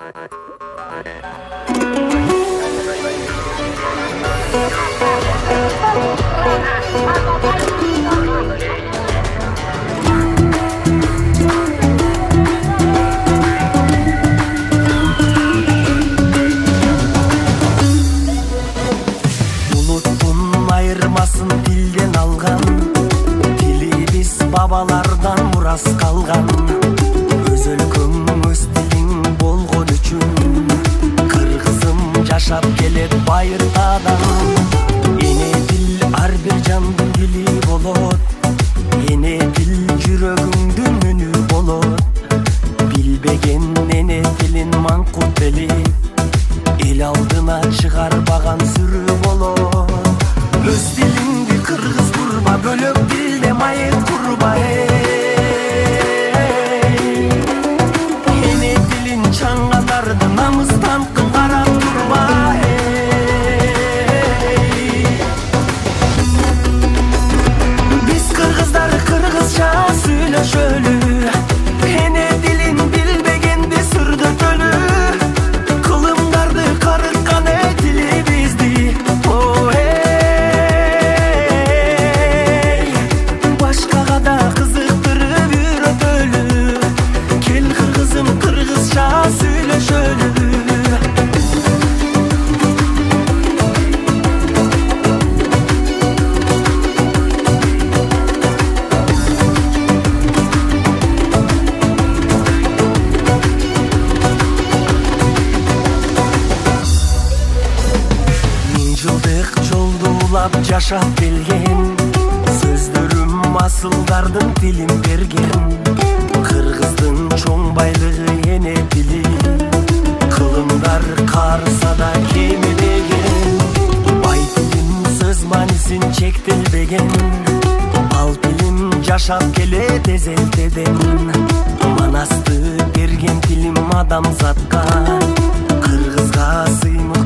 Unuttun ayırmasın dilden algan, dili biz babalardan muras kalgan. Öz өлкөң öz dilin болгон үчүн, кыргызым жашап келет байыртадан. Эне дил ар бир жандын дили болот, эне дил жүрөгүңдүн үнү болот. Билбеген эне дилин маңкут белип, эл алдына чыгарбаган сүрү болот. Өз дилиңди кыргыз курба, бөлөк дилде майыт курба. Эне дилин чаңгандарды намыстан карап турба. Биз кыргыздар кыргызча сүйлөшөлү, эне дилин билбегенди сүрдөтөлү. Кылымдарды карыткан дили бизди. Башкага да кызыктырып үйрөтөлү, кел кыргызым кыргызча сүйлөшөлү. Жылдык жолду улап жашап келген, сөздөрүм асылдардын тилин берген. Кыргыздын чоң байлыгы эне тили, кылымдар карыса да кемебеген. Бай тилин сөз маанисин чектелбеген, ал тилим жашап келет эзелтеден. Манасты берген тилим адамзатка, кыргызга сыймык